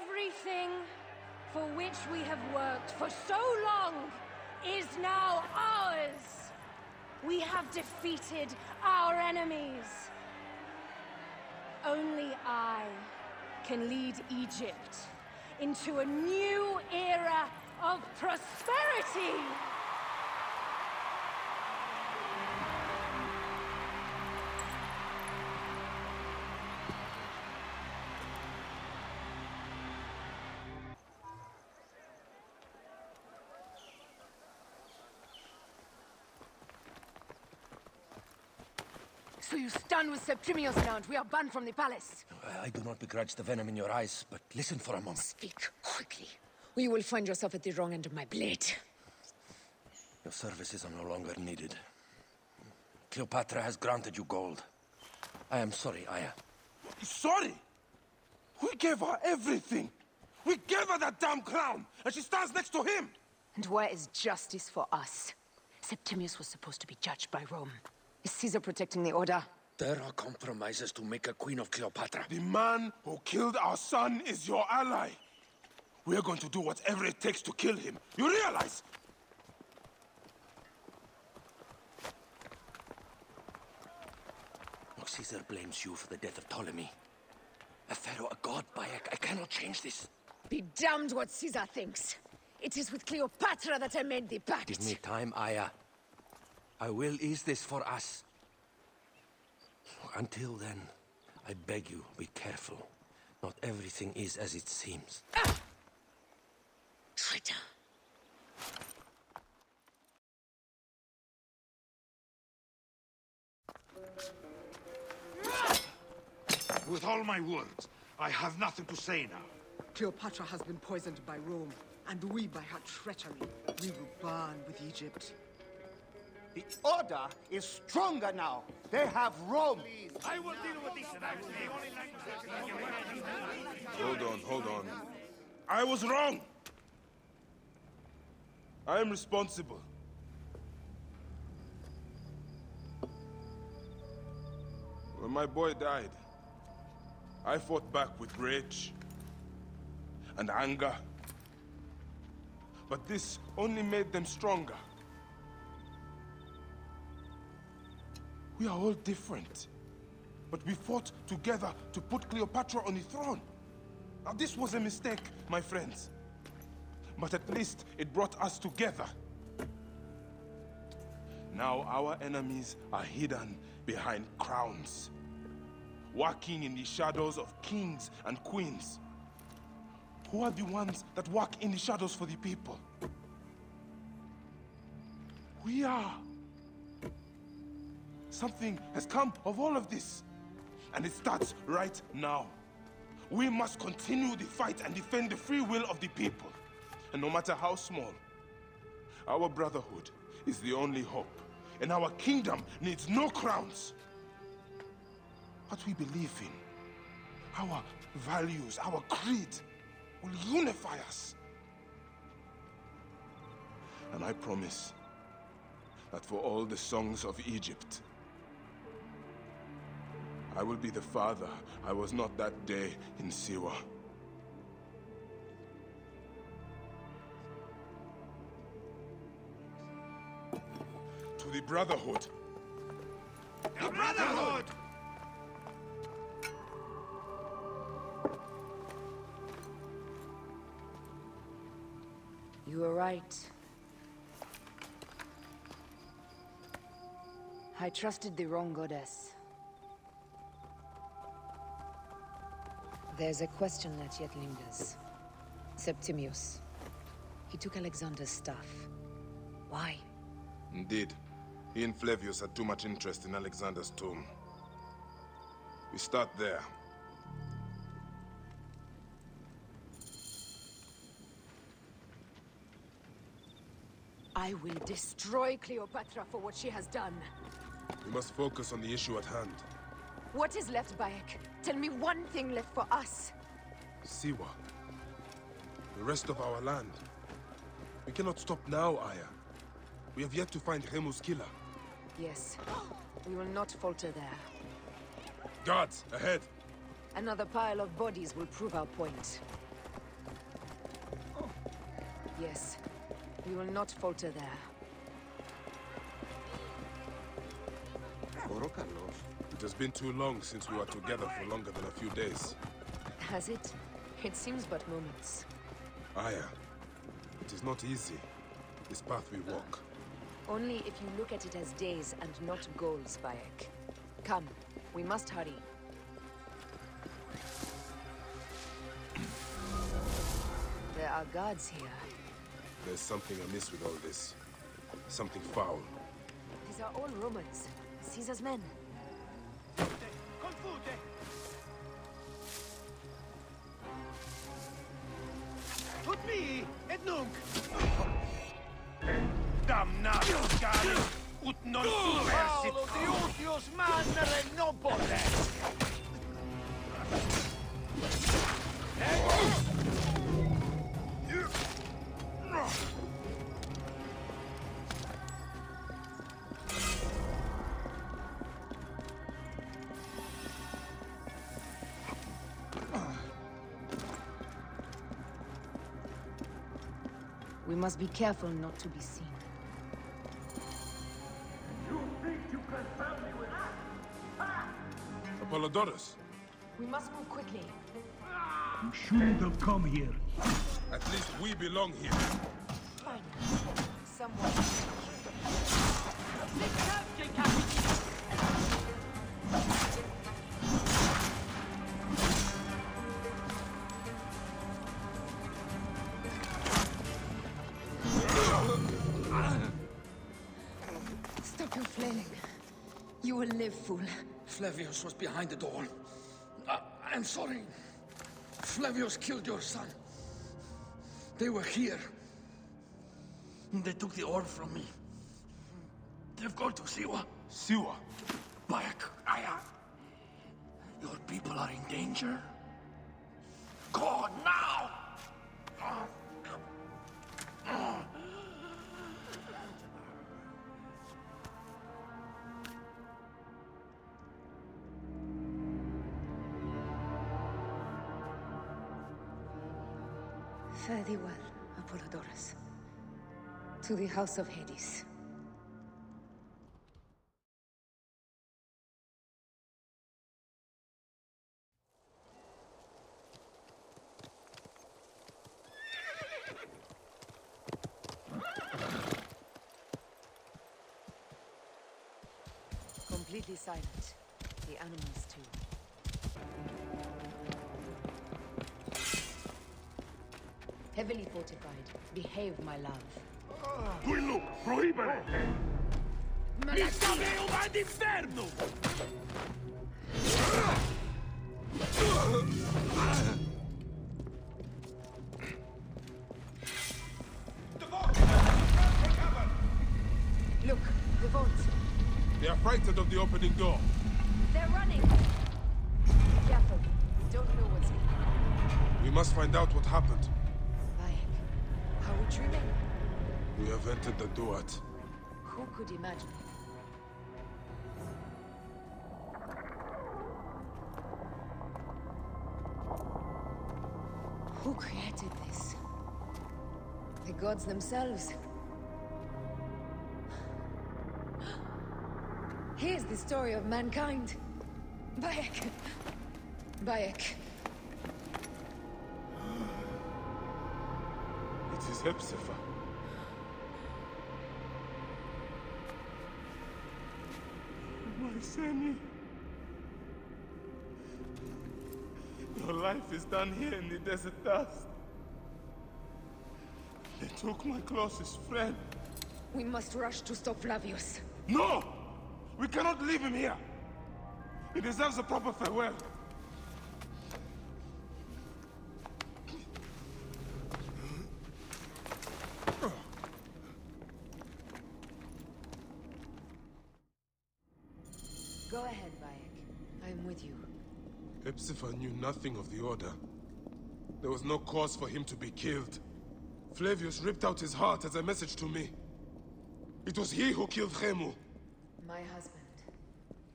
Everything for which we have worked for so long is now ours. We have defeated our enemies. Only I can lead Egypt into a new era of prosperity. So you stand with Septimius now, and we are banned from the palace. I do not begrudge the venom in your eyes, but listen for a moment. Speak quickly, or you will find yourself at the wrong end of my blade. Your services are no longer needed. Cleopatra has granted you gold. I am sorry, Aya. Sorry? We gave her everything. We gave her that damn crown, and she stands next to him. And where is justice for us? Septimius was supposed to be judged by Rome. Is Caesar protecting the order? There are compromises to make a queen of Cleopatra. The man who killed our son is your ally. We're going to do whatever it takes to kill him. You realize? Caesar blames you for the death of Ptolemy. A pharaoh, a god, Bayek. I cannot change this. Be damned what Caesar thinks. It is with Cleopatra that I made the pact. Give me time, Aya. I will ease this for us. Until then, I beg you, be careful. Not everything is as it seems. Ah! Traitor. With all my words, I have nothing to say now. Cleopatra has been poisoned by Rome, and we by her treachery. We will burn with Egypt. The Order is stronger now. They have Rome. I will deal with this. Hold on. I was wrong. I am responsible. When my boy died, I fought back with rage and anger. But this only made them stronger. We are all different. But we fought together to put Cleopatra on the throne. Now this was a mistake, my friends. But at least it brought us together. Now our enemies are hidden behind crowns, walking in the shadows of kings and queens. Who are the ones that walk in the shadows for the people? We are. Something has come of all of this, and it starts right now. We must continue the fight and defend the free will of the people. And no matter how small, our brotherhood is the only hope, and our kingdom needs no crowns. What we believe in, our values, our creed, will unify us. And I promise that for all the songs of Egypt, I will be the father I was not that day in Siwa. To the Brotherhood. The Brotherhood! You were right. I trusted the wrong goddess. There's a question that yet lingers. Septimius. He took Alexander's staff. Why? Indeed. He and Flavius had too much interest in Alexander's tomb. We start there. I will destroy Cleopatra for what she has done. We must focus on the issue at hand. What is left, Bayek? Tell me one thing left for us. Siwa. The rest of our land. We cannot stop now, Aya. We have yet to find Remu's killer. Yes. We will not falter there. Guards, ahead! Another pile of bodies will prove our point. Yes. We will not falter there. Oro Carlos. It has been too long since we were together for longer than a few days. Has it? It seems but moments. Aya, it is not easy, this path we walk. Only if you look at it as days and not goals, Bayek. Come, we must hurry. There are guards here. There's something amiss with all this. Something foul. These are all Romans. Caesar's men. Tutmi! Et nunc! Damnatus cari! Ut non supersit! Paolo Diutius mannere non potes! We must be careful not to be seen. You think you can stand me with that? Apollodorus, We must move quickly. You shouldn't have come here. at least we belong here. Fine. Someone. Stop your flailing. You will live, fool. Flavius was behind the door. I'm sorry. Flavius killed your son. They were here. They took the orb from me. They've gone to Siwa. Siwa. Bayek, Aya. Your people are in danger. Go now! Fare thee well, Apollodorus. To the House of Hades. Completely silent. The animals too. Heavily fortified. Behave, my love. Quello proibere! Mi sapevo va d'inferno! Look, the vaults. They are frightened of the opening door. They're running! Be careful. We don't know what's in here. We must find out what happened. Bayek, are we dreaming? We have entered the Duat. Who could imagine? Who created this? The gods themselves. Here's the story of mankind. Bayek. Bayek. It is Hepzibah. My Sammy. Your life is done here in the desert dust. They took my closest friend. We must rush to stop Flavius. No! We cannot leave him here! He deserves a proper farewell. Go ahead, Bayek. I am with you. Hepzibah knew nothing of the Order. There was no cause for him to be killed. Flavius ripped out his heart as a message to me. It was he who killed Khemu. My husband.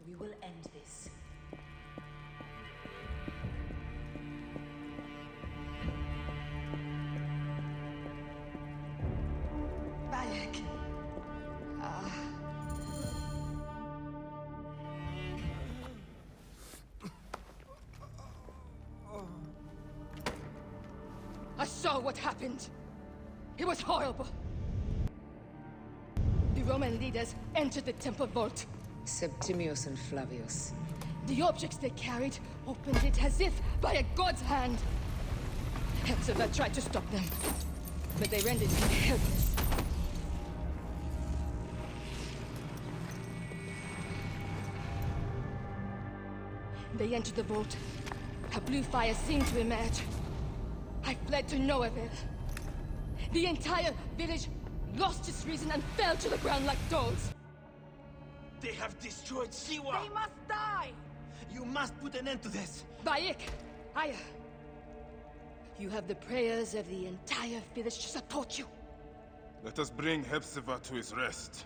We will end this. saw what happened. It was horrible. The Roman leaders entered the temple vault. Septimius and Flavius. The objects they carried opened it as if by a god's hand. Hepzibah tried to stop them, but they rendered him helpless. They entered the vault. A blue fire seemed to emerge. I fled to no avail. The entire village lost its reason and fell to the ground like dogs. They have destroyed Siwa! They must die! You must put an end to this! Bayek, Aya, you have the prayers of the entire village to support you. Let us bring Hepzibah to his rest.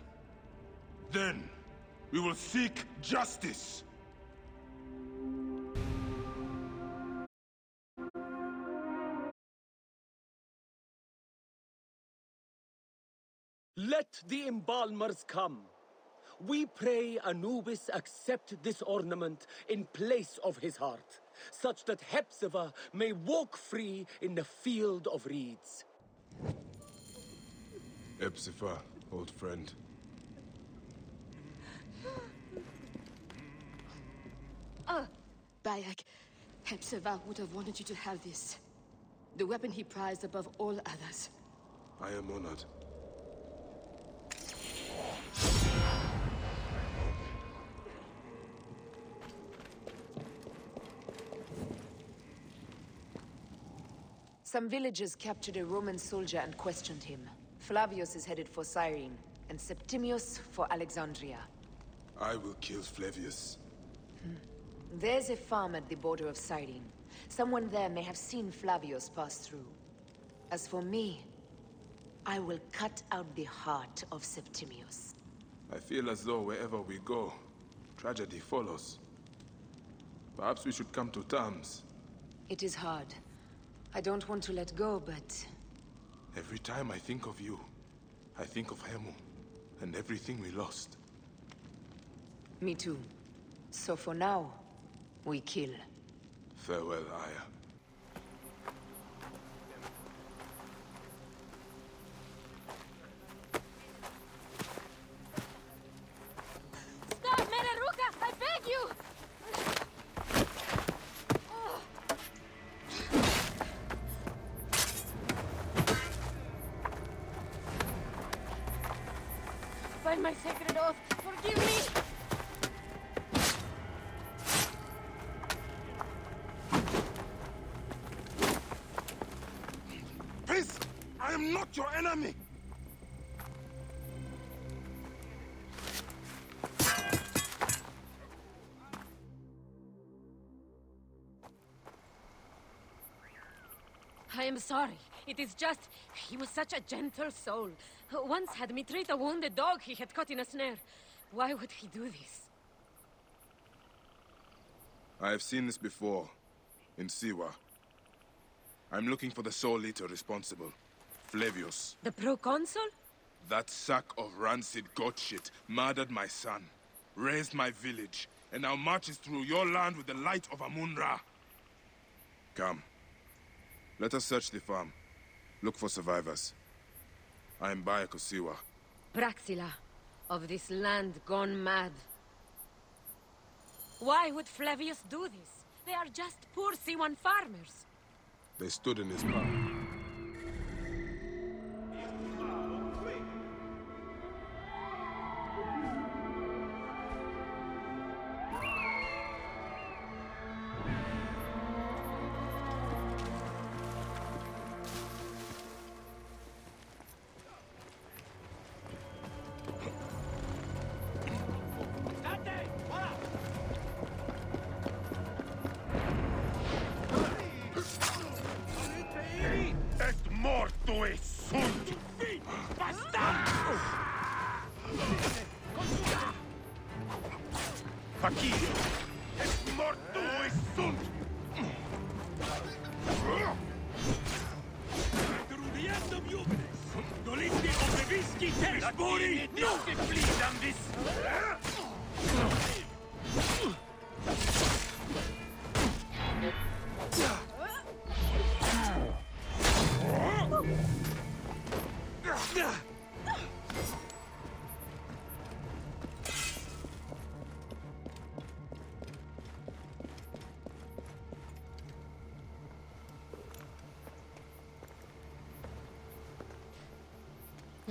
Then, we will seek justice. Let the embalmers come. We pray Anubis accept this ornament in place of his heart, such that Hepzibah may walk free in the field of reeds. Hepzibah, old friend. Bayek, Hepzibah would have wanted you to have this. The weapon he prized above all others. I am honored. Some villagers captured a Roman soldier and questioned him. Flavius is headed for Cyrene, and Septimius for Alexandria. I will kill Flavius. There's a farm at the border of Cyrene. Someone there may have seen Flavius pass through. As for me, I will cut out the heart of Septimius. I feel as though wherever we go, tragedy follows. Perhaps we should come to terms. It is hard. I don't want to let go, but... Every time I think of you, I think of Hemu, and everything we lost. Me too. So for now, we kill. Farewell, Aya. Stop, Meraruka! I beg you! By my sacred oath, forgive me! Peace! I am not your enemy! I am sorry. It is just... he was such a gentle soul. Once had me treat a wounded dog he had caught in a snare. Why would he do this? I have seen this before, in Siwa. I'm looking for the sole leader responsible, Flavius. The proconsul? That sack of rancid goat shit murdered my son, raised my village, and now marches through your land with the light of Amun-Ra. Come. Let us search the farm. Look for survivors. I am Bayek Siwa. Praxila, of this land gone mad. Why would Flavius do this? They are just poor Siwan farmers. They stood in his path. Et mortui sunt! Bastardo! Fakir! Et mortui sunt! Trudiandum juvenes! Dolindi obevisci teres buri! Nunc flidam vis!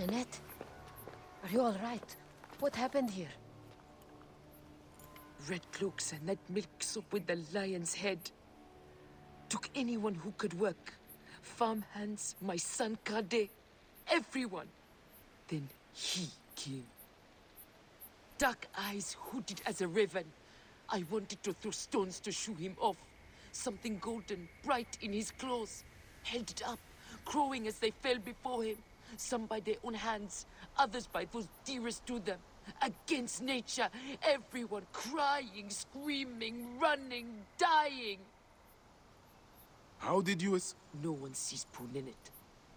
Nanette? Are you all right? What happened here? Red cloaks and that milk soup with the lion's head. Took anyone who could work. Farm hands, my son Kade, everyone. Then he came. Dark eyes hooded as a raven. I wanted to throw stones to shoo him off. Something golden, bright in his claws. Held it up, crowing as they fell before him. Some by their own hands, others by those dearest to them. Against nature, everyone crying, screaming, running, dying. How did you No one sees poor Ninette,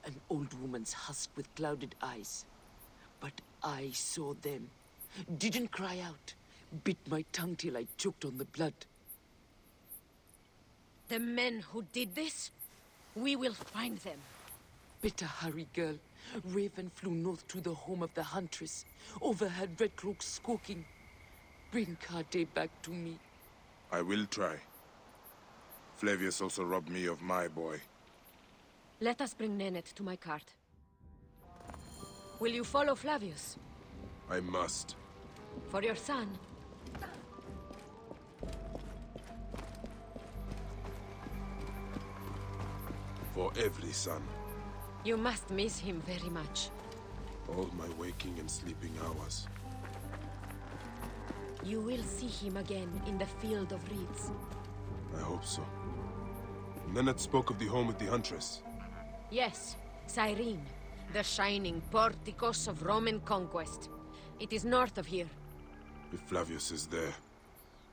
an old woman's husk with clouded eyes. But I saw them. Didn't cry out. Bit my tongue till I choked on the blood. The men who did this? We will find them. Better hurry, girl. Raven flew north to the home of the huntress. Overheard Red Cloaks squawking. Bring Kade back to me. I will try. Flavius also robbed me of my boy. Let us bring Nanette to my cart. Will you follow Flavius? I must. For your son? For every son. You must miss him very much. All my waking and sleeping hours. You will see him again in the Field of Reeds. I hope so. Nanette spoke of the home of the Huntress. Yes, Cyrene, the shining porticos of Roman conquest. It is north of here. If Flavius is there,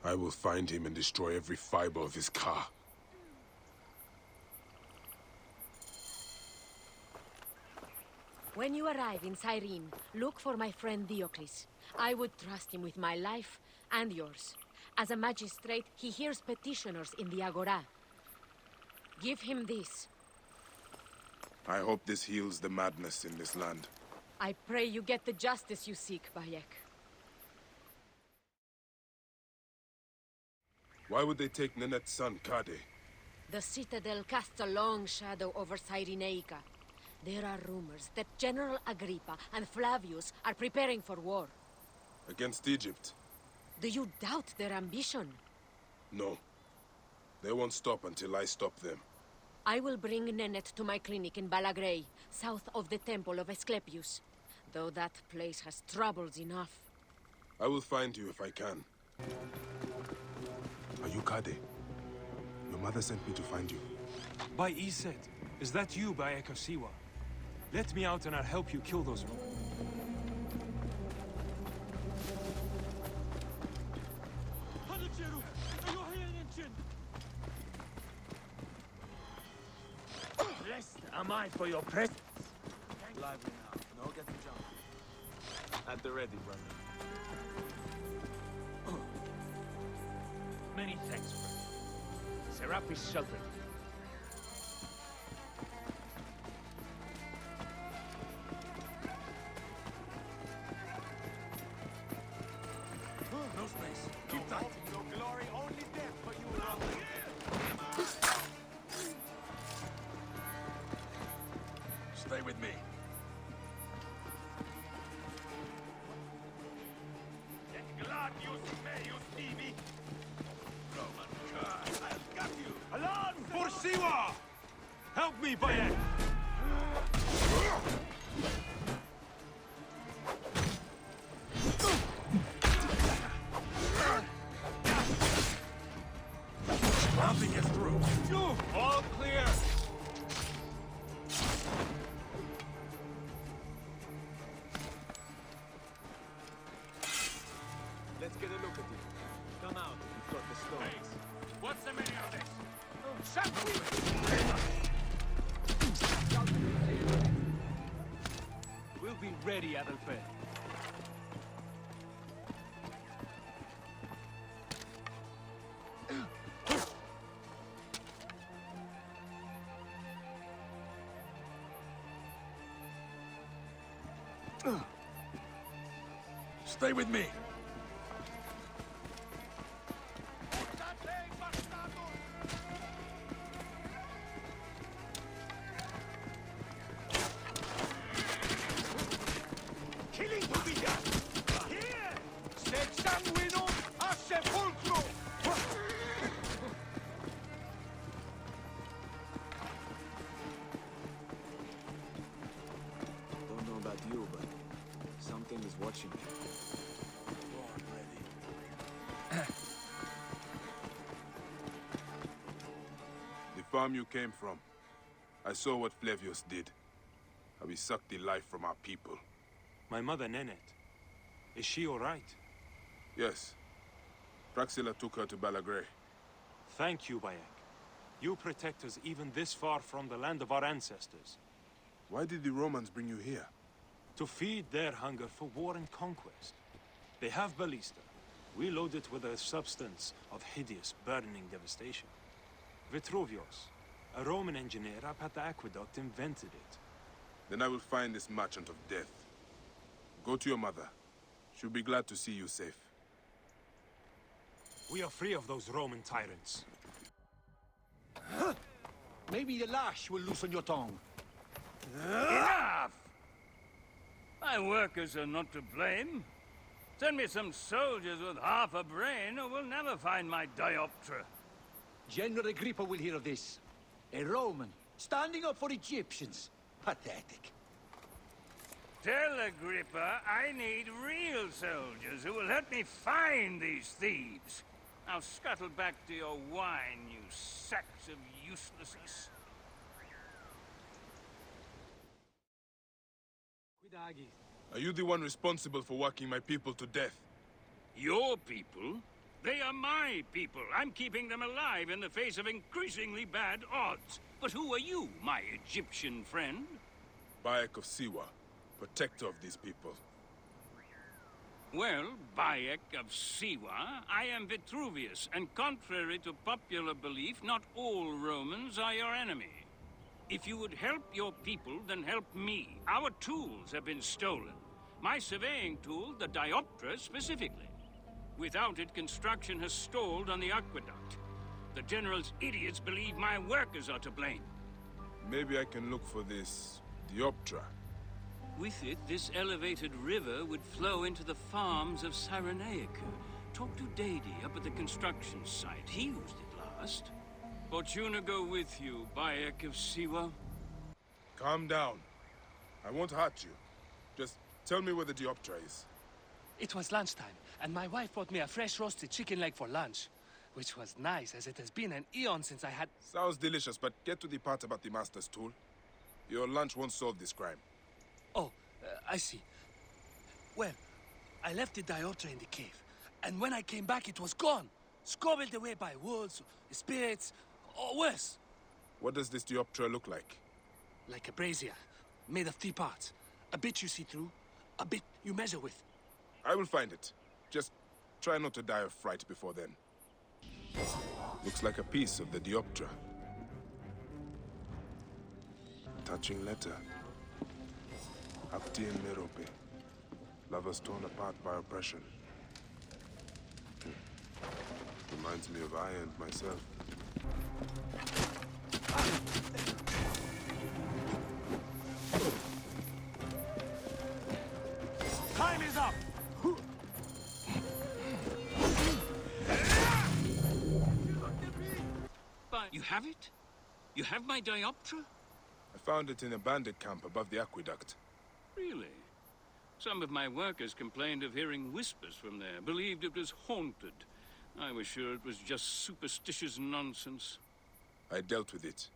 I will find him and destroy every fiber of his car. When you arrive in Cyrene, look for my friend Diocles. I would trust him with my life and yours. As a magistrate, he hears petitioners in the Agora. Give him this. I hope this heals the madness in this land. I pray you get the justice you seek, Bayek. Why would they take Nanette's son, Kade? The Citadel casts a long shadow over Cyrenaica. There are rumors that General Agrippa and Flavius are preparing for war. Against Egypt? Do you doubt their ambition? No. They won't stop until I stop them. I will bring Nanette to my clinic in Balagrey, south of the Temple of Asclepius. Though that place has troubles enough. I will find you if I can. Are you Kade? Your mother sent me to find you. By Iset, is that you, Bayek of Siwa? Let me out and I'll help you kill those men. Blessed am I for your presence. Lively now. No getting jumped. At the ready, brother. Many thanks, brother. Serapis sheltered. No space. Keep tight. No glory, only death for you. Stay with me. Gladius meus tibi. Roman cur, I've got you. Alarm For Siwa! Help me, Bayek! Nothing gets through. all clear. Let's get a look at it. Come out if you've got the stones. What's the meaning of this? We'll be ready, Adelfe. Stay with me. thing is watching me. The farm you came from. I saw what Flavius did. How he sucked the life from our people. My mother, Nenet. Is she all right? Yes. Praxilla took her to Balagray. Thank you, Bayek. You protect us even this far from the land of our ancestors. Why did the Romans bring you here? To feed their hunger for war and conquest. They have ballista. We load it with a substance of hideous, burning devastation. Vitruvius, a Roman engineer up at the aqueduct, invented it. Then I will find this merchant of death. Go to your mother. She'll be glad to see you safe. We are free of those Roman tyrants. Maybe the lash will loosen your tongue. Enough! My workers are not to blame. Send me some soldiers with half a brain, or we'll never find my dioptra. General Agrippa will hear of this. A Roman, standing up for Egyptians. Pathetic. Tell Agrippa I need real soldiers who will help me find these thieves. Now scuttle back to your wine, you sacks of uselessness. Are you the one responsible for working my people to death? Your people? They are my people. I'm keeping them alive in the face of increasingly bad odds. But who are you, my Egyptian friend? Bayek of Siwa, protector of these people. Well, Bayek of Siwa, I am Vitruvius, and contrary to popular belief, not all Romans are your enemy. If you would help your people, then help me. Our tools have been stolen. My surveying tool, the dioptra, specifically. Without it, construction has stalled on the aqueduct. The General's idiots believe my workers are to blame. Maybe I can look for this dioptra. With it, this elevated river would flow into the farms of Cyrenaica. Talk to Dady up at the construction site. He used it last. Fortuna go with you, Bayek of Siwa. Calm down. I won't hurt you. Just tell me where the dioptra is. It was lunchtime, and my wife brought me a fresh roasted chicken leg for lunch. Which was nice, as it has been an eon since I had... Sounds delicious, but get to the part about the Master's tool. Your lunch won't solve this crime. Oh, I see. Well, I left the dioptra in the cave, and when I came back it was gone. Scobbled away by wolves, spirits, or worse. What does this dioptra look like? Like a brazier, made of 3 parts. A bit you see through, a bit you measure with. I will find it. Just try not to die of fright before then. Looks like a piece of the dioptra. Touching letter. Apti and Merope. Lovers torn apart by oppression. Reminds me of I and myself. Time is up! But you have it? You have my dioptra? I found it in a bandit camp above the aqueduct. Really? Some of my workers complained of hearing whispers from there, believed it was haunted. I was sure it was just superstitious nonsense. I dealt with it.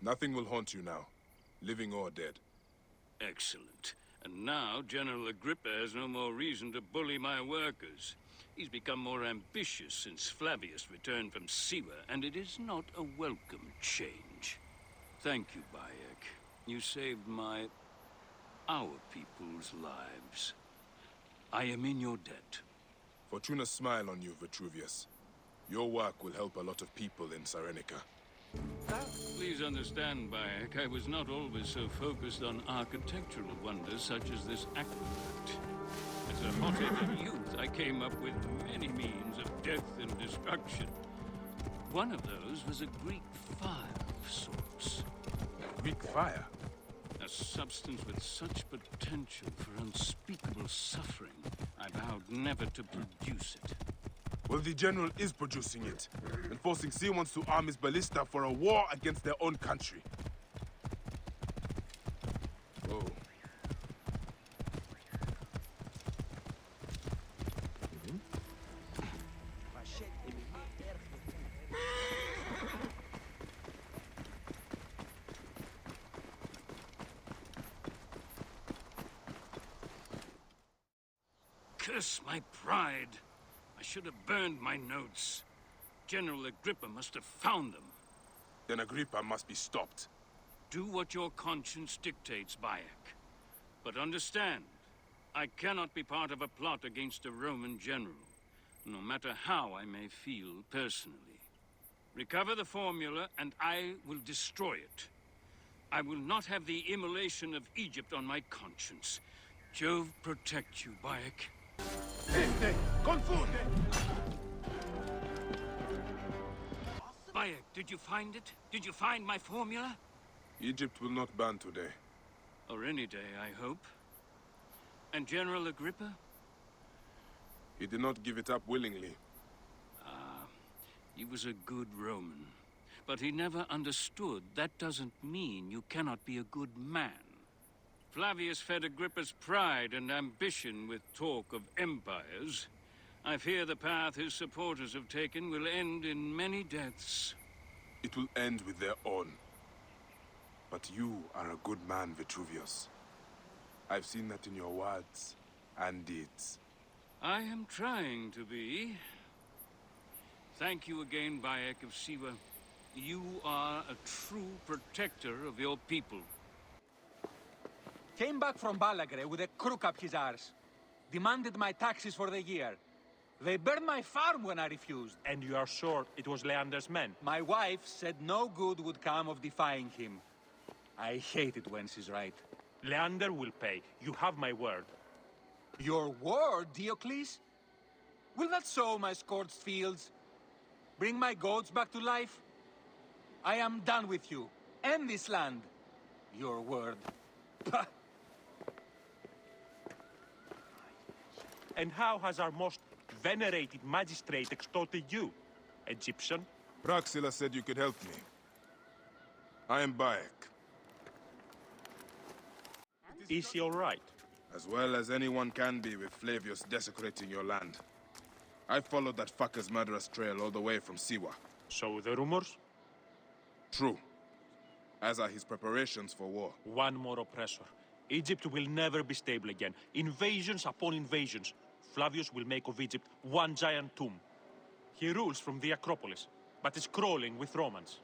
Nothing will haunt you now, living or dead. Excellent. And now General Agrippa has no more reason to bully my workers. He's become more ambitious since Flavius returned from Siwa, and it is not a welcome change. Thank you, Bayek. You saved our people's lives. I am in your debt. Fortuna smile on you, Vitruvius. Your work will help a lot of people in Cyrenaica. Please understand, Bayek, I was not always so focused on architectural wonders such as this aqueduct. As a hot-headed youth, I came up with many means of death and destruction. One of those was a Greek fire of sorts. Greek fire? A substance with such potential for unspeakable suffering, I vowed never to produce it. Well, the General is producing it, and forcing Siwans to arm his ballista for a war against their own country. Whoa. Curse my pride. I should have burned my notes. General Agrippa must have found them. Then Agrippa must be stopped. Do what your conscience dictates, Bayek. But understand, I cannot be part of a plot against a Roman general, no matter how I may feel personally. Recover the formula, and I will destroy it. I will not have the immolation of Egypt on my conscience. Jove protect you, Bayek. Este, confunde! Bayek, did you find it? Did you find my formula? Egypt will not ban today. Or any day, I hope. And General Agrippa? He did not give it up willingly. He was a good Roman. But he never understood that doesn't mean you cannot be a good man. Flavius fed Agrippa's pride and ambition with talk of empires. I fear the path his supporters have taken will end in many deaths. It will end with their own. But you are a good man, Vitruvius. I've seen that in your words and deeds. I am trying to be. Thank you again, Bayek of Siwa. You are a true protector of your people. Came back from Balagre with a crook up his arse. Demanded my taxes for the year. They burned my farm when I refused. And you are sure it was Leander's men? My wife said no good would come of defying him. I hate it when she's right. Leander will pay. You have my word. Your word, Diocles? Will that sow my scorched fields? Bring my goats back to life? I am done with you. And this land. Your word. Pah! And how has our most venerated magistrate extorted you, Egyptian? Praxilla said you could help me. I am Bayek. Is he all right? As well as anyone can be with Flavius desecrating your land. I followed that fucker's murderous trail all the way from Siwa. So the rumors? True. As are his preparations for war. One more oppressor. Egypt will never be stable again. Invasions upon invasions. Flavius will make of Egypt one giant tomb. He rules from the Acropolis, but is crawling with Romans.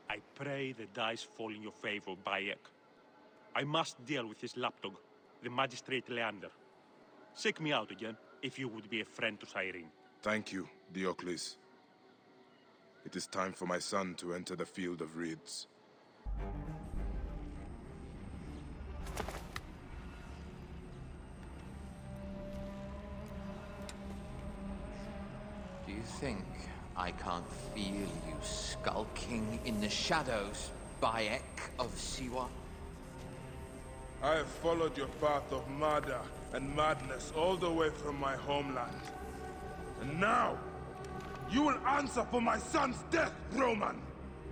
I pray the dice fall in your favor, Bayek. I must deal with his lapdog, the magistrate Leander. Seek me out again, if you would be a friend to Cyrene. Thank you, Diocles. It is time for my son to enter the field of reeds. Do you think I can't feel you skulking in the shadows, Bayek of Siwa? I have followed your path of murder and madness all the way from my homeland. And now, you will answer for my son's death, Roman!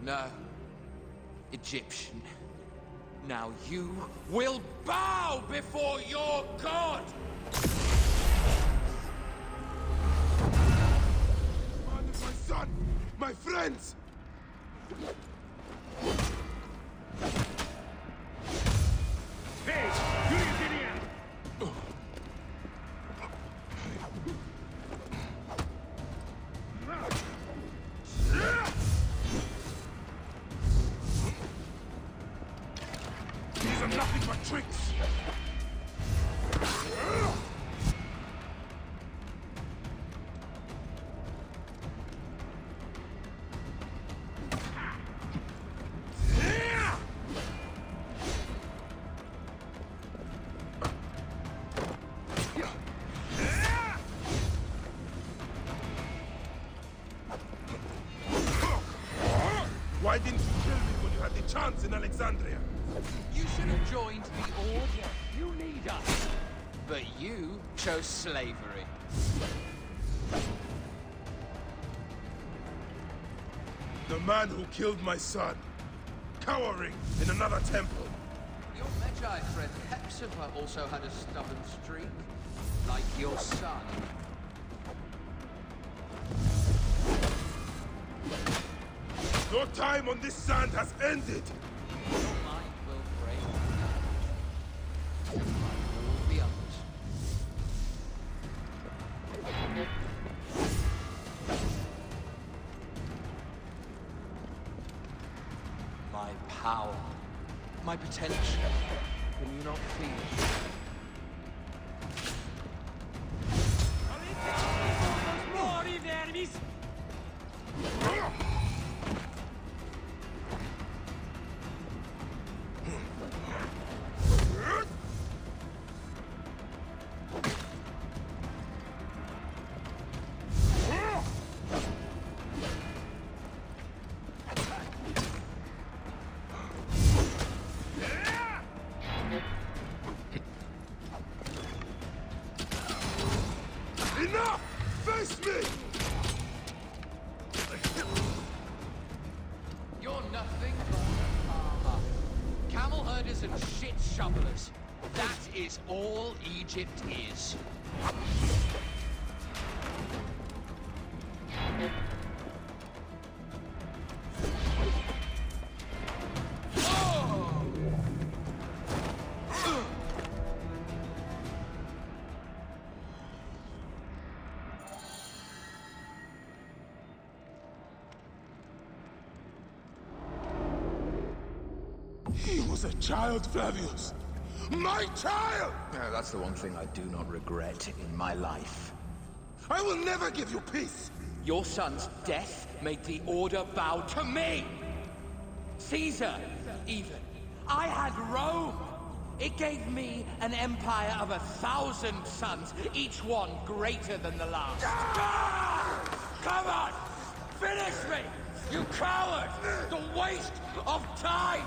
No. Egyptian. Now you will bow before your god! Murdered my son! My friends! Hey, you idiot! These are nothing but tricks! Why didn't you kill me when you had the chance in Alexandria? You should have joined the Order. You need us. But you chose slavery. The man who killed my son, cowering in another temple. Your Magi friend Hepzibah also had a stubborn streak, like your son. Your time on this sand has ended! Your mind will break. Just like all the others. my power, my potential. Can you not feel? Enough! Face me! You're nothing but a farmer. Camel herders and shit shovelers. That is all Egypt is. He was a child, Flavius! My child! That's the one thing I do not regret in my life. I will never give you peace! Your son's death made the Order bow to me! Caesar, even. I had Rome! It gave me an empire of 1,000 sons, each one greater than the last. Come on! Finish me! You coward! The waste of time!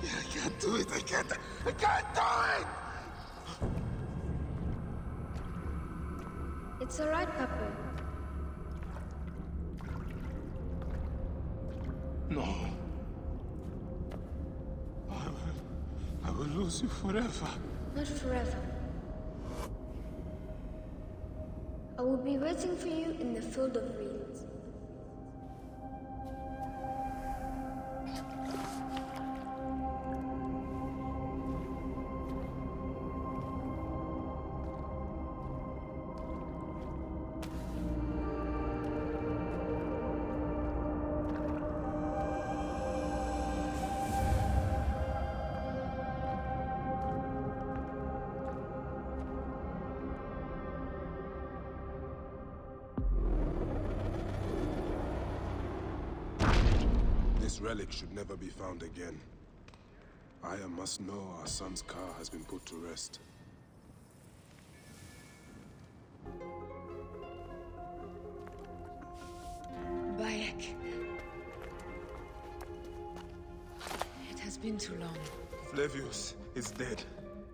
I can't do it, I can't do it! It's alright, Papo. No. I will lose you forever. Not forever. I will be waiting for you in the field of reeds. This relic should never be found again. Aya must know our son's car has been put to rest. Bayek. It has been too long. Flavius is dead.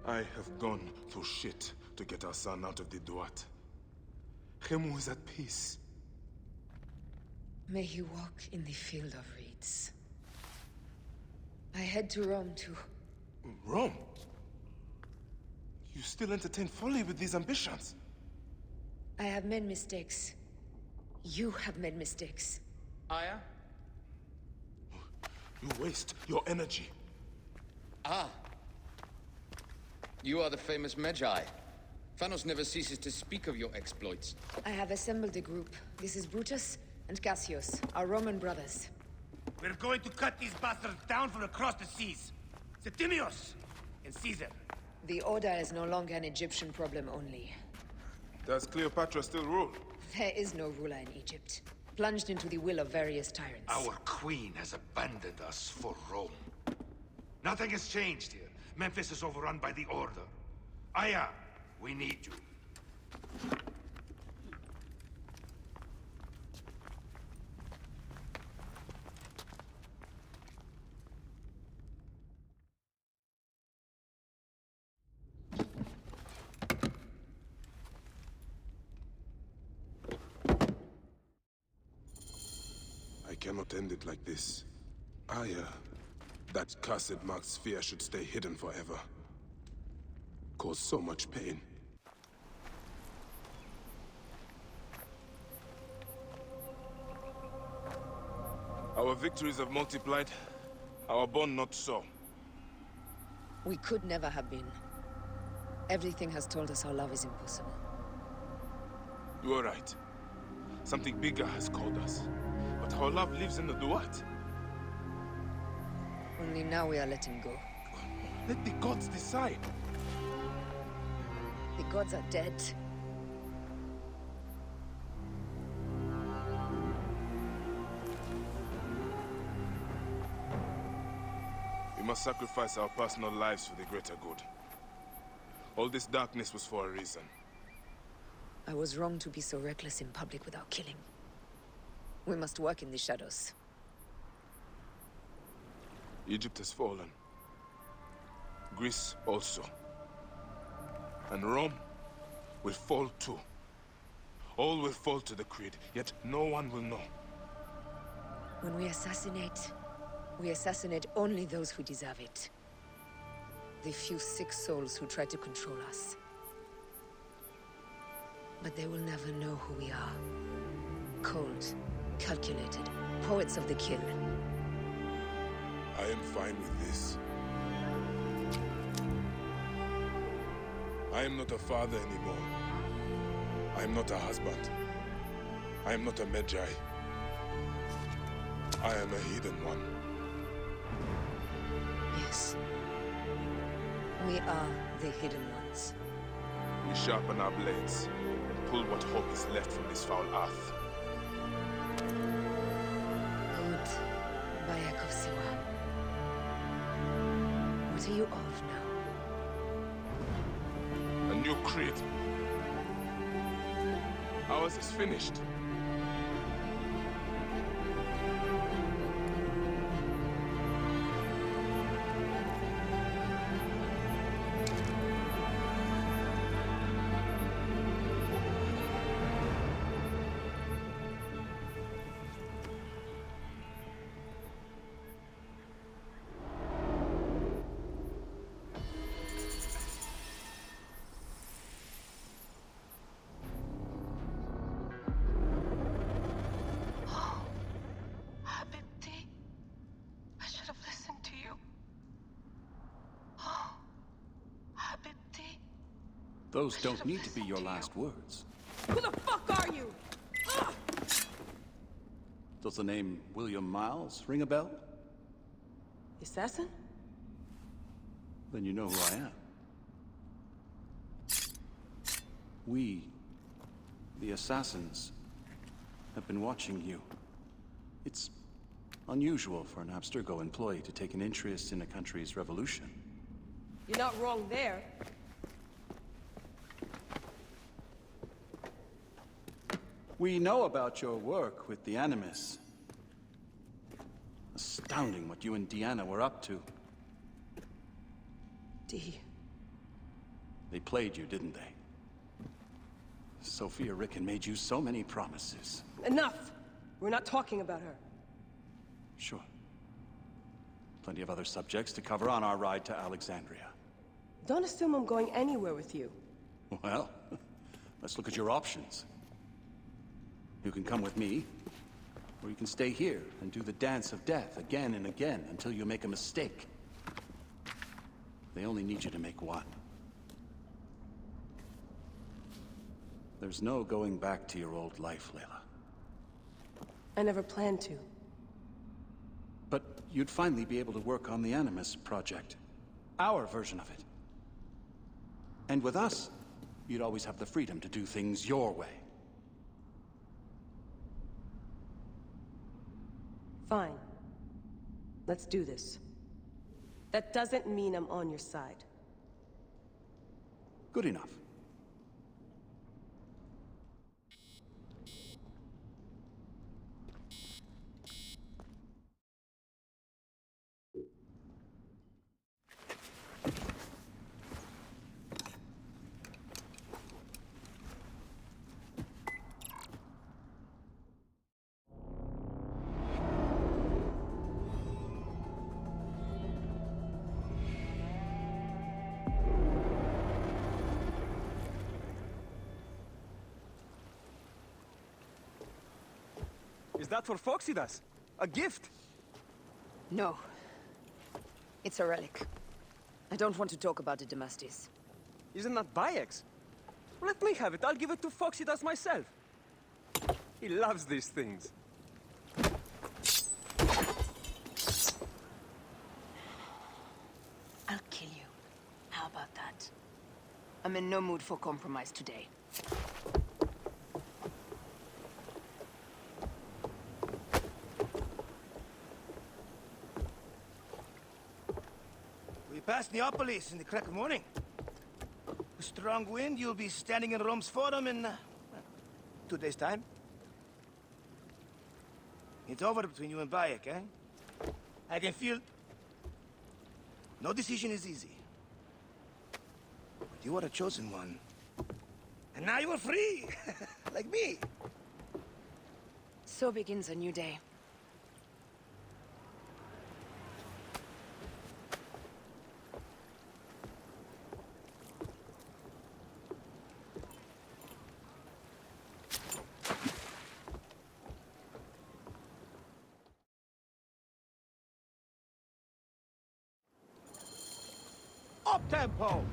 I have gone through shit to get our son out of the Duat. Khemu is at peace. May he walk in the field of reeds. I head to Rome too. Rome? You still entertain folly with these ambitions? I have made mistakes. You have made mistakes. Aya? You waste your energy. Ah. You are the famous Magi. Thanos never ceases to speak of your exploits. I have assembled a group. This is Brutus and Cassius, our Roman brothers. We're going to cut these bastards down from across the seas. Septimius and Caesar. The Order is no longer an Egyptian problem only. Does Cleopatra still rule? There is no ruler in Egypt. Plunged into the will of various tyrants. Our queen has abandoned us for Rome. Nothing has changed here. Memphis is overrun by the Order. Aya, we need you. I cannot end it like this. Aya, that cursed marked sphere should stay hidden forever. Cause so much pain. Our victories have multiplied, our bond not so. We could never have been. Everything has told us our love is impossible. You are right. Something bigger has called us. But our love lives in the duat. Only now we are letting go. Let the gods decide. The gods are dead. We must sacrifice our personal lives for the greater good. All this darkness was for a reason. I was wrong to be so reckless in public without killing. We must work in the shadows. Egypt has fallen. Greece also. And Rome will fall too. All will fall to the creed, yet no one will know. When we assassinate only those who deserve it. The few sick souls who try to control us. But they will never know who we are. Cold, calculated, poets of the kill. I am fine with this. I am not a father anymore. I am not a husband. I am not a Magi. I am a hidden one. Yes. We are the hidden ones. We sharpen our blades and pull what hope is left from this foul earth. Good. Bayek of Siwa. What are you of now? A new creed. Ours is finished. Those don't need to be your last words. Who the fuck are you? Ah! Does the name William Miles ring a bell? The assassin? Then you know who I am. We, the assassins, have been watching you. It's unusual for an Abstergo employee to take an interest in a country's revolution. You're not wrong there. We know about your work with the Animus. Astounding what you and Deanna were up to. D. They played you, didn't they? Sophia Ricken made you so many promises. Enough! We're not talking about her. Sure. Plenty of other subjects to cover on our ride to Alexandria. Don't assume I'm going anywhere with you. Well, let's look at your options. You can come with me, or you can stay here and do the dance of death again and again until you make a mistake. They only need you to make one. There's no going back to your old life, Layla. I never planned to. But you'd finally be able to work on the Animus project. Our version of it. And with us, you'd always have the freedom to do things your way. Fine. Let's do this. That doesn't mean I'm on your side. Good enough. Is that for Foxidas? A gift? No. It's a relic. I don't want to talk about it, Damastis. Isn't that Bayek's? Let me have it. I'll give it to Foxidas myself. He loves these things. I'll kill you. How about that? I'm in no mood for compromise today. We passed Neapolis in the crack of morning. With strong wind, you'll be standing in Rome's Forum in, 2 days' time. It's over between you and Bayek, eh? I can feel... No decision is easy. But you are a chosen one. And now you are free! Like me! So begins a new day. Up tempo!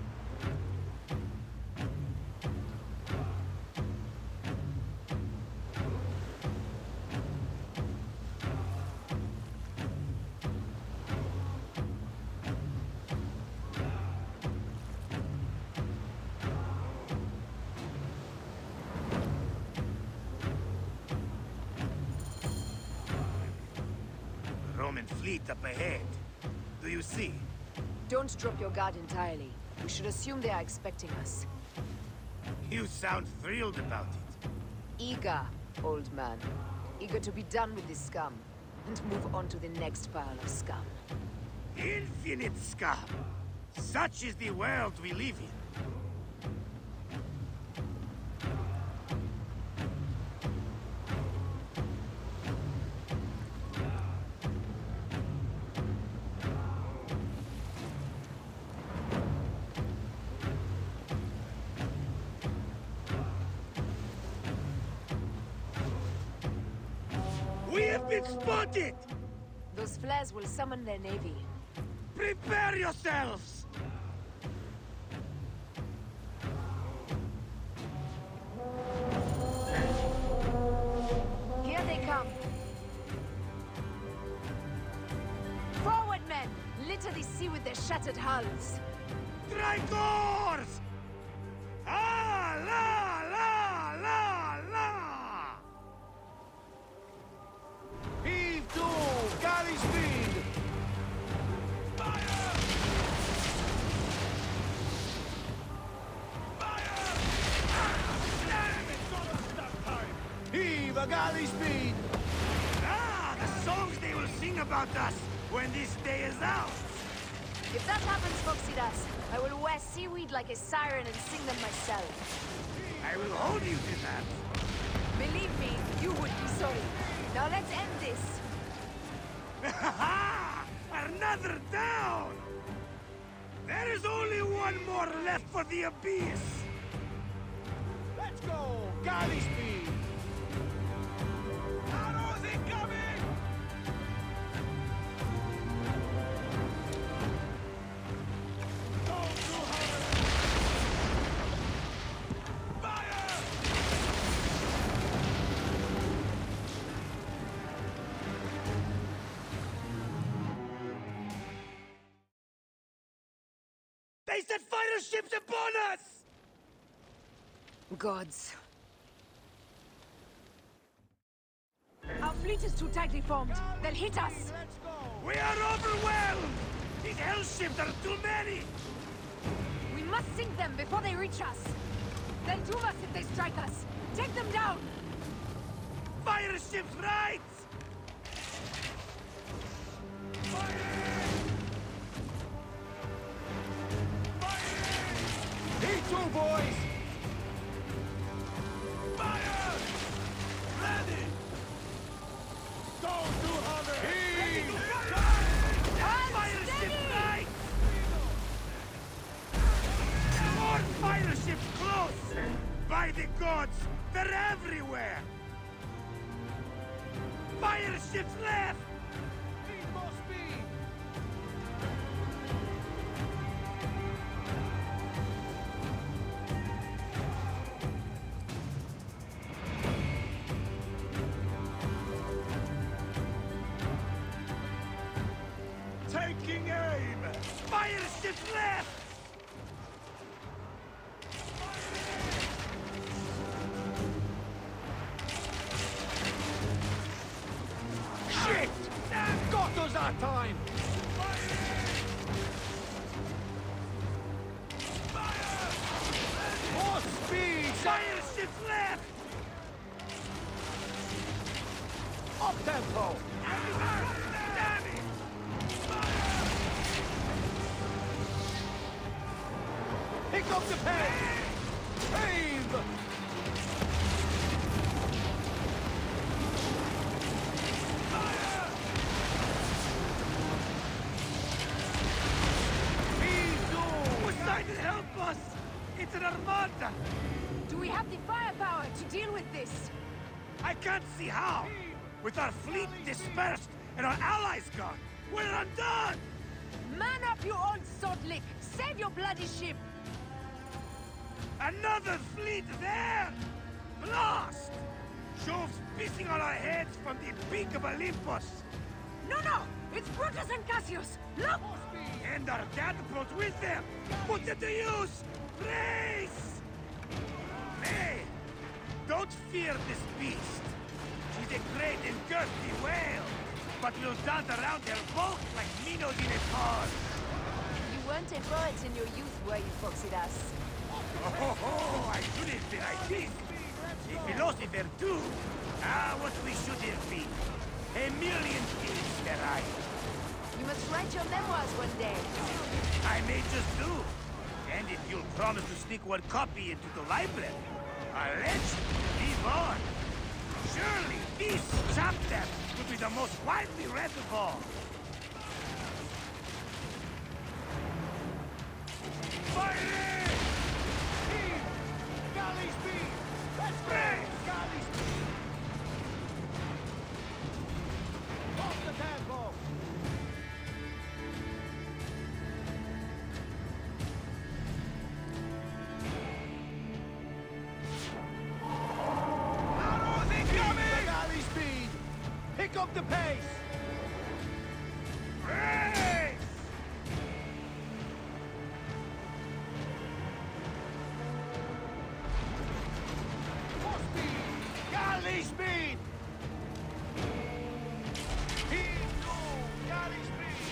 Roman fleet up ahead. Do you see? Don't drop your guard entirely. We should assume they are expecting us. You sound thrilled about it. Eager, old man. Eager to be done with this scum. And move on to the next pile of scum. Infinite scum! Such is the world we live in. We have been spotted! Those flares will summon their navy. Prepare yourselves! Here they come. Forward, men! Litter the sea with their shattered hulls. Tricors! Ah, la, la, la, la! Heave to! Galley speed! Fire! Fire! Damn, it's almost that time! Heave a galley speed! Ah, the songs they will sing about us when this day is out! If that happens, Foxidas, I will wear seaweed like a siren and sing them myself. I will hold you to that. Believe me, you would be sorry. Now let's end this. Another down! There is only one more left for the abyss! Let's go! Galley speed! Arrows incoming! They set fighter ships upon us! Gods. Our fleet is too tightly formed. They'll hit us. We are overwhelmed! These hell ships are too many! We must sink them before they reach us. They'll doom us if they strike us. Take them down! Fire ships right! P2, boys! Fire! Ready! Go, 200! Heave! Fire ships right! More fire ships close! By the gods, they're everywhere! Fire ships left! Need more speed! Fire ships left! Shit! Got us that time! More speed! Fire ships left! Up tempo! Damn it! Pick up the pace! Save! Poseidon, help us! It's an armada! Do we have the firepower to deal with this? I can't see how! With our fleet dispersed and our allies gone, we're undone! Man up, you old sodlick! Save your bloody ship! Another fleet there! Blast! Jove's pissing on our heads from the peak of Olympus! No! It's Brutus and Cassius! Look! And our catapults with them! Put it to use! Brace! Nay! Don't fear this beast! She's a great and girthy whale, but will dance around her bulk like minnows in a pond! You weren't a poet in your youth, were you, Foxidas? Oh, I shouldn't be like this! A philosopher too! Ah, what we shouldn't be! A million things that You must write your memoirs one day. I may just do. And if you'll promise to sneak one copy into the library, I'll let you live on. Surely this chapter will be the most widely read of all. Fire! Speed! Galley speed! Let's go! Galley speed! Off the tempo! Arrows incoming! Galley speed! Pick up the pace! Race! More speed! Galley speed! Speed, no! Galley speed!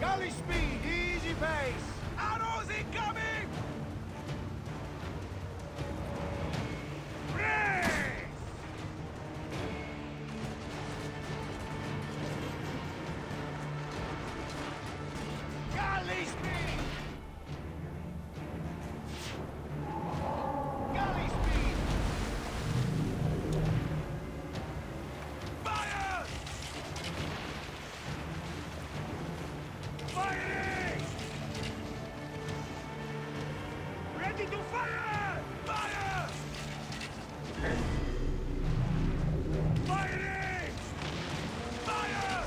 Galley speed! Easy pace! Arrows incoming! Race! Galley speed! Galley speed! Fire! Firing! Ready to fire! Fire! Firing! Fire!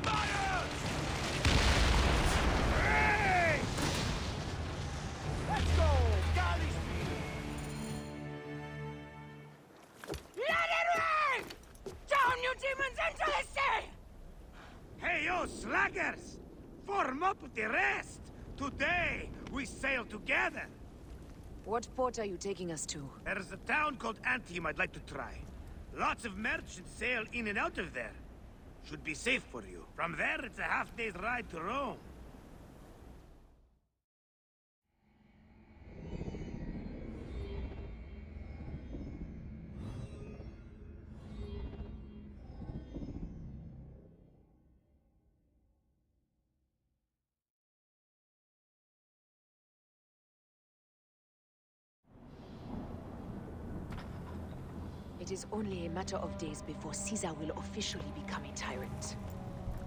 Fire! Hey! Let's go! Galley speed! Let it rain! Down, you demons, into the sea! Hey, you slackers! Form up with the rest! Today, we sail together! What port are you taking us to? There's a town called Antium I'd like to try. Lots of merchants sail in and out of there. Should be safe for you. From there, it's a half-day's ride to Rome. It is only a matter of days before Caesar will officially become a tyrant.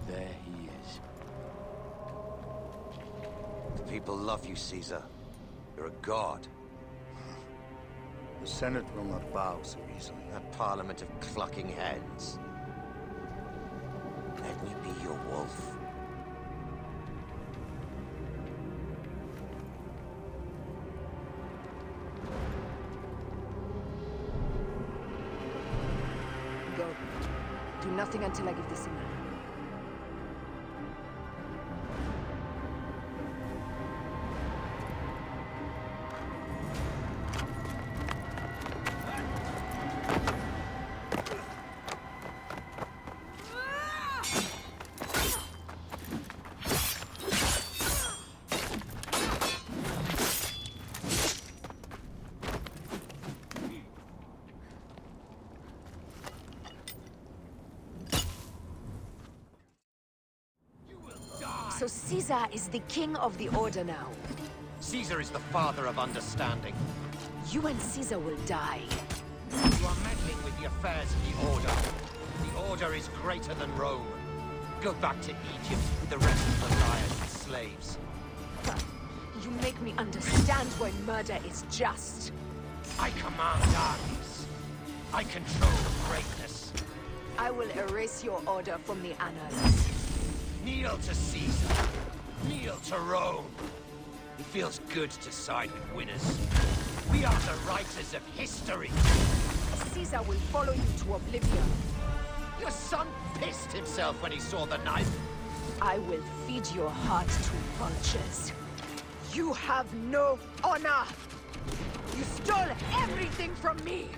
There he is. The people love you, Caesar. You're a god. The Senate will not bow so easily. A parliament of clucking hens. Let me be your wolf. Go. Do Do nothing until I give the signal. So Caesar is the king of the Order now. Caesar is the father of understanding. You and Caesar will die. You are meddling with the affairs of the Order. The Order is greater than Rome. Go back to Egypt with the rest of the lions and slaves. You make me understand why murder is just. I command armies. I control greatness. I will erase your order from the annals. Kneel to Caesar. Kneel to Rome. It feels good to side with winners. We are the writers of history. Caesar will follow you to oblivion. Your son pissed himself when he saw the knife. I will feed your heart to vultures. You have no honor! You stole everything from me!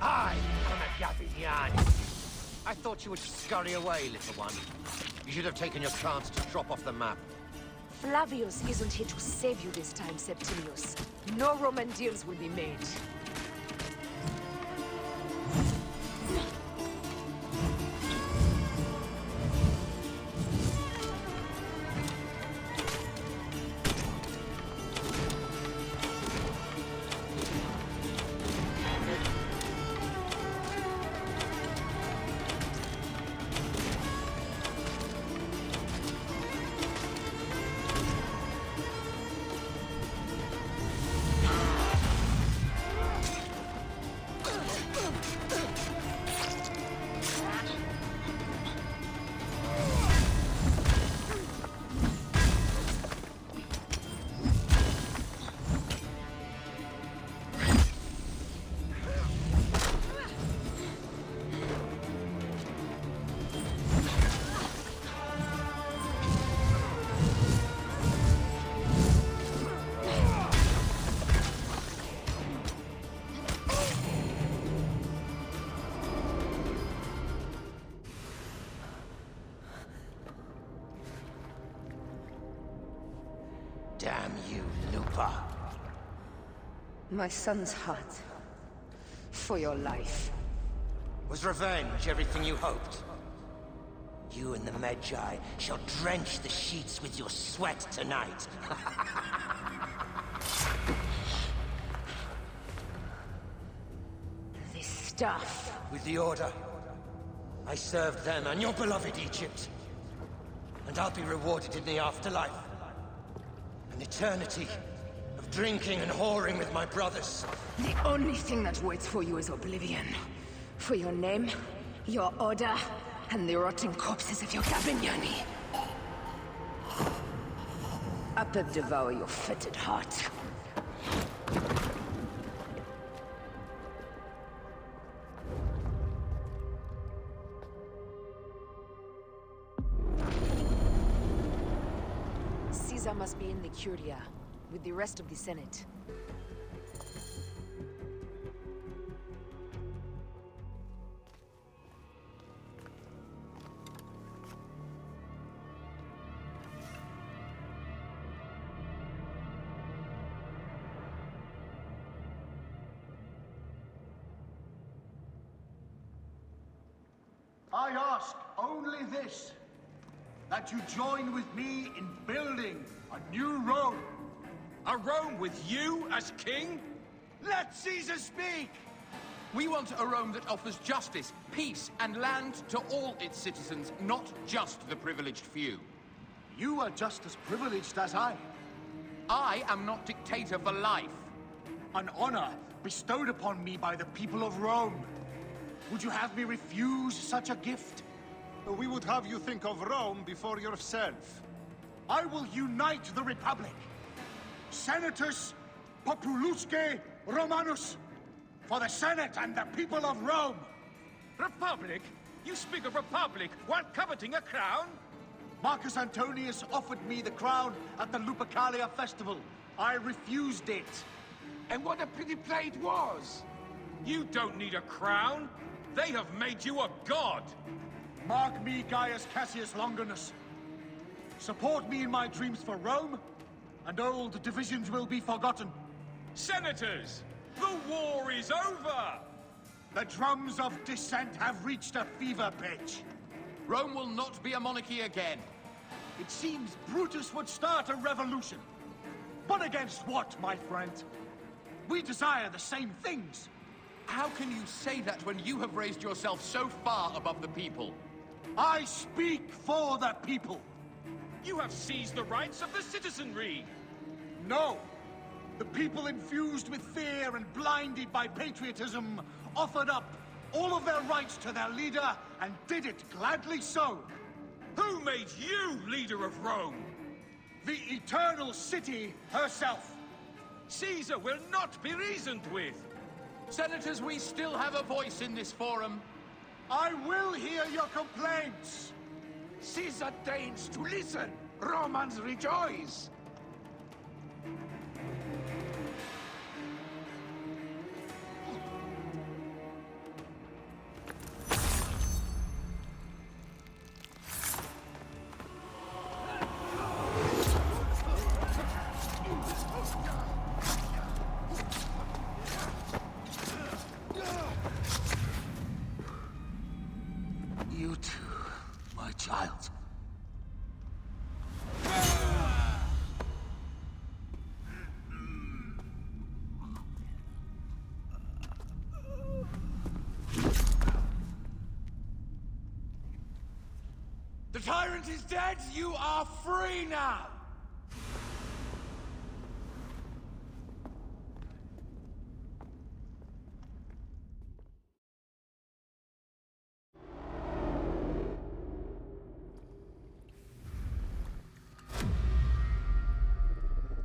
I am a Gavinian. I thought you would scurry away, little one. You should have taken your chance to drop off the map. Flavius isn't here to save you this time, Septimius. No Roman deals will be made. Damn you, Lupa. My son's heart. For your life. Was revenge everything you hoped? You and the Magi shall drench the sheets with your sweat tonight. This stuff. With the Order, I served them and your beloved Egypt. And I'll be rewarded in the afterlife. An eternity of drinking and whoring with my brothers. The only thing that waits for you is oblivion. For your name, your order, and the rotting corpses of your Gabignani. Up and devour your fetid heart. Caesar must be in the Curia, with the rest of the Senate. I ask only this, that you join with me in building a new Rome. A Rome with you as king? Let Caesar speak! We want a Rome that offers justice, peace, and land to all its citizens, not just the privileged few. You are just as privileged as I. I am not dictator for life. An honor bestowed upon me by the people of Rome. Would you have me refuse such a gift? We would have you think of Rome before yourself. I will unite the Republic. Senatus Populusque Romanus. For the Senate and the people of Rome. Republic? You speak of republic while coveting a crown? Marcus Antonius offered me the crown at the Lupercalia festival. I refused it. And what a pity play it was! You don't need a crown. They have made you a god. Mark me, Gaius Cassius Longinus. Support me in my dreams for Rome, and old divisions will be forgotten. Senators, the war is over! The drums of dissent have reached a fever pitch. Rome will not be a monarchy again. It seems Brutus would start a revolution. But against what, my friend? We desire the same things. How can you say that when you have raised yourself so far above the people? I speak for the people. You have seized the rights of the citizenry. No. The people infused with fear and blinded by patriotism offered up all of their rights to their leader and did it gladly so. Who made you leader of Rome? The Eternal City herself. Caesar will not be reasoned with. Senators, we still have a voice in this forum. I will hear your complaints. Caesar deigns to listen. Romans rejoice. You too, my child. The tyrant is dead! You are free now!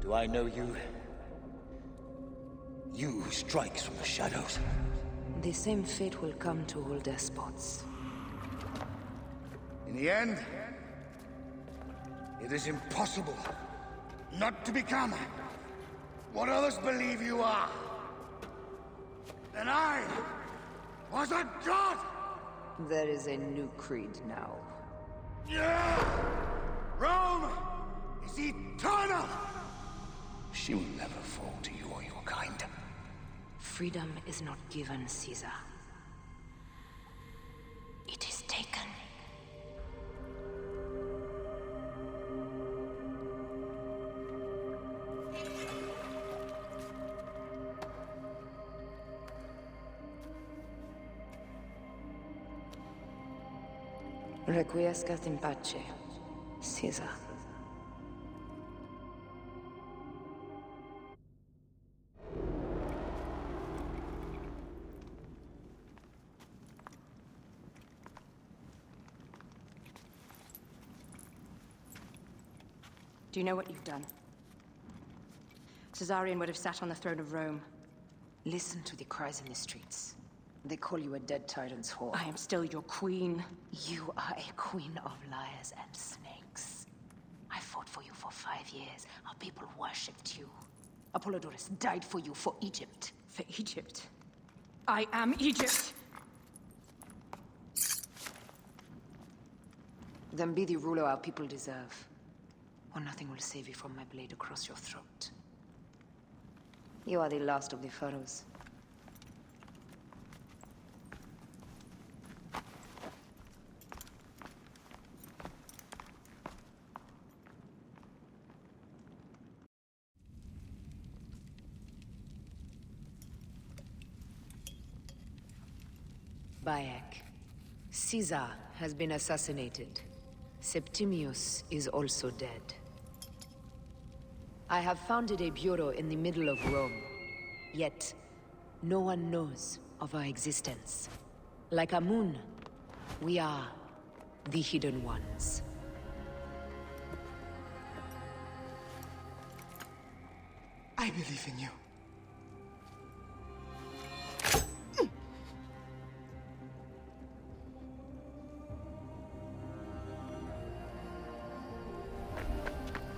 Do I know you? You who strikes from the shadows. The same fate will come to all despots. In the end, it is impossible not to become what others believe you are. And I was a god! There is a new creed now. Rome is eternal! She will never fall to you or your kind. Freedom is not given, Caesar. It is taken. Requiescat in pace, Caesar. Do you know what you've done? Caesarion would have sat on the throne of Rome. Listen to the cries in the streets. They call you a dead tyrant's whore. I am still your queen. You are a queen of liars and snakes. I fought for you for 5 years. Our people worshipped you. Apollodorus died for you, for Egypt. For Egypt? I am Egypt! Then be the ruler our people deserve. Or nothing will save you from my blade across your throat. You are the last of the pharaohs. Bayek. Caesar has been assassinated. Septimius is also dead. I have founded a bureau in the middle of Rome. Yet, no one knows of our existence. Like Amun, we are the Hidden Ones. I believe in you.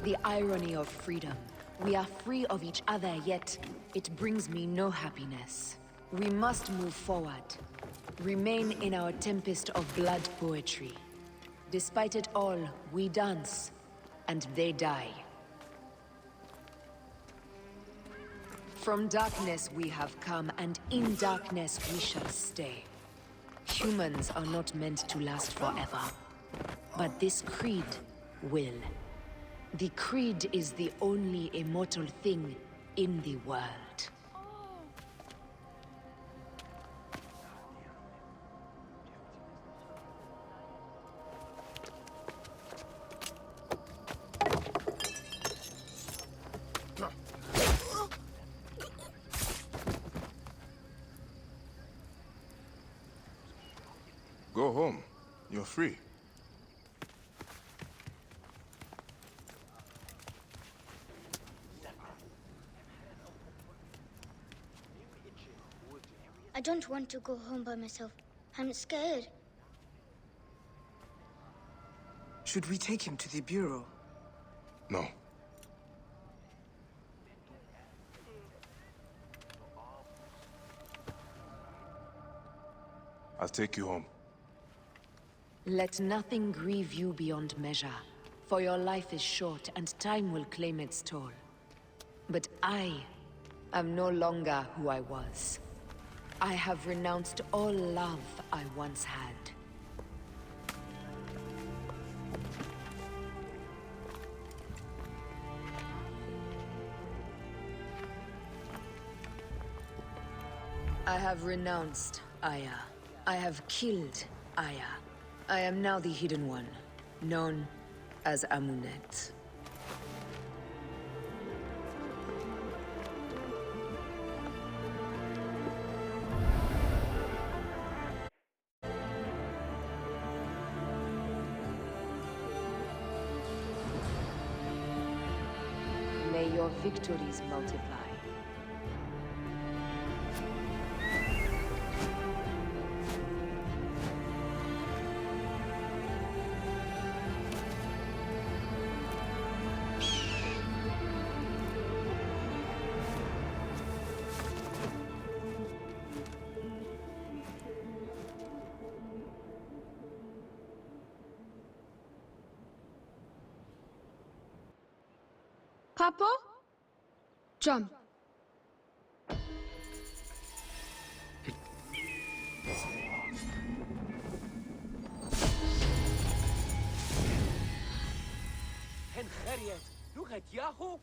The irony of freedom. We are free of each other, yet it brings me no happiness. We must move forward. Remain in our tempest of blood poetry. Despite it all, we dance, and they die. From darkness we have come, and in darkness we shall stay. Humans are not meant to last forever, but this creed will. The creed is the only immortal thing in the world. Go home. You're free. I don't want to go home by myself. I'm scared. Should we take him to the Bureau? No. I'll take you home. Let nothing grieve you beyond measure, for your life is short and time will claim its toll. But I am no longer who I was. I have renounced all love I once had. I have renounced Aya. I have killed Aya. I am now the Hidden One, known as Amunet. May your victories multiply. Papo? Jump. Hen Harriet, look at Yahoo!